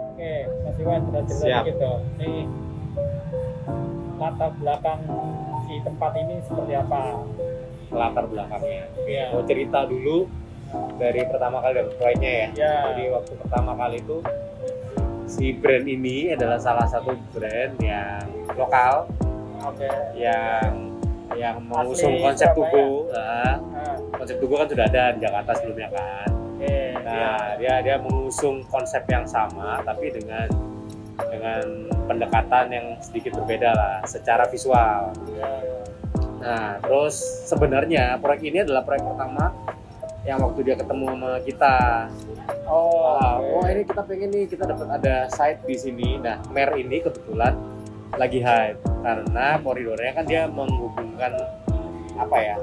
Oke, Mas Iwan sudah cerita Siap. gitu. Ini latar belakang si tempat ini seperti apa? Latar belakangnya. Iya. Mau cerita dulu dari pertama kali dapat proyeknya ya. Ya. Jadi waktu pertama kali itu si brand ini adalah salah satu brand yang lokal Oke. yang mengusung Asli konsep Surabaya. Tugu. Nah, Konsep Tugu kan sudah ada di Jakarta sebelumnya kan. oke. Nah, dia mengusung konsep yang sama tapi dengan pendekatan yang sedikit berbeda lah secara visual. Ya. Nah, terus sebenarnya proyek ini adalah proyek pertama yang waktu dia ketemu sama kita. Oh, Oh, ini kita pengen nih, kita dapat ada site di sini. Nah, Mer ini kebetulan lagi hype karena koridornya kan dia menghubungkan apa ya?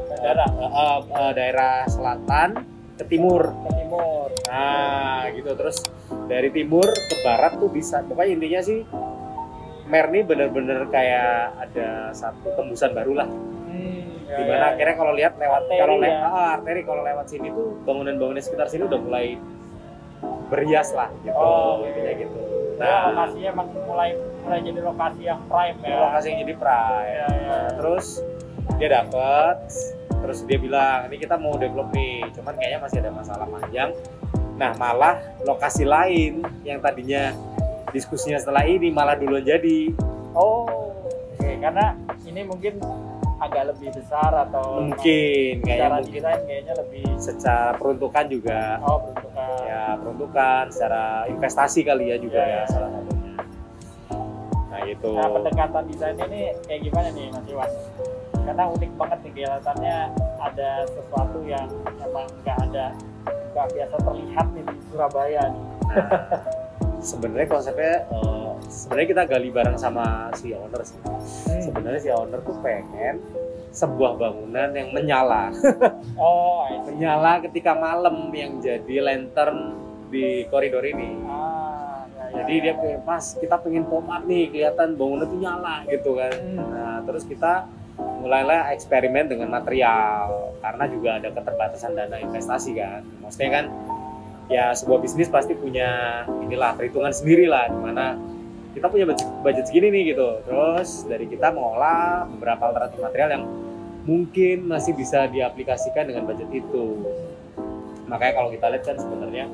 Daerah selatan ke timur. ke timur. Nah, gitu. Terus dari timur ke barat tuh bisa. Pokoknya intinya sih Mer ini bener-bener kayak ada satu tembusan baru lah. Ya, Dimana ya. akhirnya kalau lihat lewat Arteri kalau ya. arteri kalau lewat sini tuh bangunan-bangunan sekitar sini udah mulai berhias lah gitu. Oh, Intinya gitu. Nah, lokasinya emang mulai jadi lokasi yang prime ya. Lokasi yang jadi prime. Ya, ya. Nah, terus dia dapet, terus dia bilang ini kita mau develop nih, cuman kayaknya masih ada masalah panjang. Nah, malah lokasi lain yang tadinya diskusinya setelah ini malah duluan jadi. Oh, oke. Karena ini mungkin agak lebih besar atau Mungkin secara kayaknya mungkin desain kayaknya lebih secara peruntukan juga. peruntukan. Ya, peruntukan secara investasi kali ya juga Ya, ya ya. salah satunya. Nah, gitu. Nah, pendekatan desainnya ini kayak gimana nih Mas Iwan? Karena unik banget nih kelihatannya ada sesuatu yang emang nggak biasa terlihat nih di Surabaya nih. Nah, sebenarnya konsepnya sebenarnya kita gali bareng sama si owner sih. Sebenarnya si owner tuh pengen sebuah bangunan yang menyala. Oh, I see. Menyala ketika malam yang jadi lantern di koridor ini. Ya, Jadi dia pengen, Mas, kita pengen pop up nih, kelihatan bangunan tuh nyala gitu kan. Nah, terus kita mulailah eksperimen dengan material karena juga ada keterbatasan dana investasi kan. Maksudnya kan ya sebuah bisnis pasti punya inilah perhitungan sendiri lah, dimana kita punya budget segini nih gitu. Terus dari kita mengolah beberapa alternatif material yang mungkin masih bisa diaplikasikan dengan budget itu. Makanya kalau kita lihat kan sebenarnya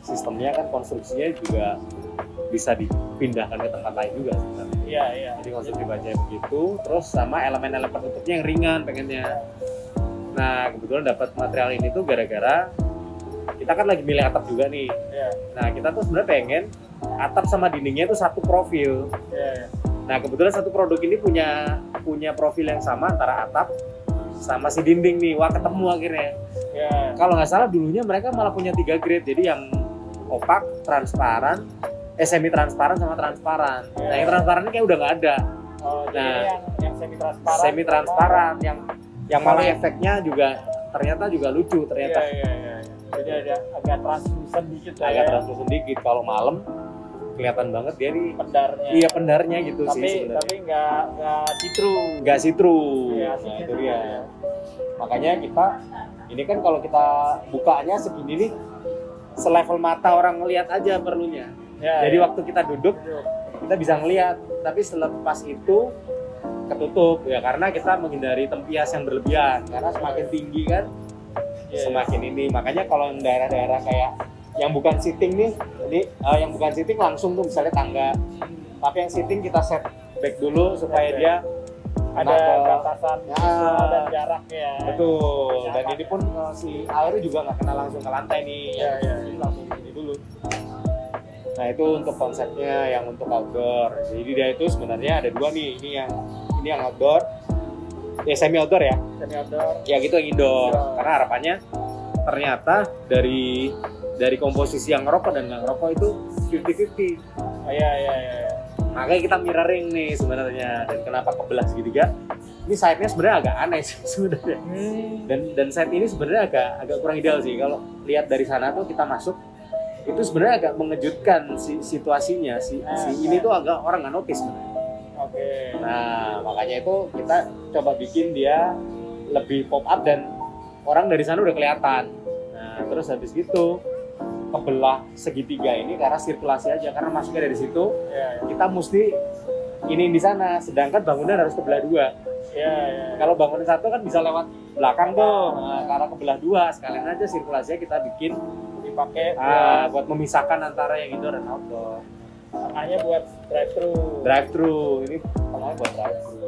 sistemnya kan konstruksinya juga bisa dipindahkan ke tempat lain juga sebenarnya. Iya, iya. Jadi konstruksi bajanya begitu, terus sama elemen-elemen penutupnya yang ringan pengennya. Nah, kebetulan dapat material ini tuh gara-gara kita kan lagi milih atap juga nih. Iya, Nah, kita tuh sebenarnya pengen atap sama dindingnya tuh satu profil. iya. Nah, kebetulan satu produk ini punya profil yang sama antara atap sama si dinding nih. Wah, ketemu akhirnya. Iya. Kalau nggak salah dulunya mereka malah punya 3 grade. Jadi yang opak, transparan, semi transparan sama transparan. Iya. Nah, yang transparan ini kayak udah nggak ada. Oh, jadi Nah, yang semi transparan. Semi transparan yang malah efeknya juga ternyata juga lucu Iya, ternyata. iya, iya. Jadi ada agak translucent dikit lah Agak ya. translucent dikit. Kalau malam kelihatan banget dia nih. Pendarnya. Iya, pendarnya gitu sih Tapi sebenarnya. nggak citru. Nggak sitru. Iya, Nah, itu dia. Makanya kita ini kan kalau kita bukanya segini nih selevel mata orang ngelihat aja perlunya. Ya, Jadi ya. waktu kita duduk kita bisa ngelihat, tapi selepas itu ketutup ya karena kita menghindari tempias yang berlebihan karena semakin tinggi kan Iya, semakin ini. Makanya kalau yang daerah-daerah kayak yang bukan seating nih, jadi yang bukan seating langsung tuh misalnya tangga. Tapi yang seating kita set back dulu supaya Oke. dia ada kena ke- batasan Ya. visual dan jaraknya. betul. Dan Nyaman. ini pun si airnya juga nggak kena langsung ke lantai nih. Iya, iya. Jadi langsung ini dulu. Nah, itu untuk konsepnya yang untuk outdoor. Jadi dia itu sebenarnya ada 2 nih. Ini yang outdoor. Ya semi outdoor ya. Semi outdoor. Ya gitu yang indoor. Iya. Karena harapannya ternyata dari komposisi yang ngerokok dan nggak ngerokok itu 50-50. Oh, iya, iya, iya. Makanya kita mirroring nih sebenarnya. Dan kenapa kebelah segitiga? Ini side-nya sebenarnya agak aneh sih sebenarnya. Dan side ini sebenarnya agak kurang ideal sih. Kalau lihat dari sana tuh kita masuk itu sebenarnya agak mengejutkan situasinya. Si ini tuh agak orang nggak notice sebenarnya. Oke. Nah, makanya itu kita coba bikin dia lebih pop up dan orang dari sana udah kelihatan. Nah, terus habis gitu kebelah segitiga ini karena sirkulasi aja, karena masuknya dari situ. Ya, ya. Kita mesti ini di sana, sedangkan bangunan harus kebelah dua. Ya, ya. Kalau bangunan satu kan bisa lewat belakang tuh. Nah, karena kebelah dua, sekalian aja sirkulasinya kita bikin Dipakai buat memisahkan antara yang indoor dan outdoor. makanya buat drive thru. Drive thru ini namanya buat drive thru.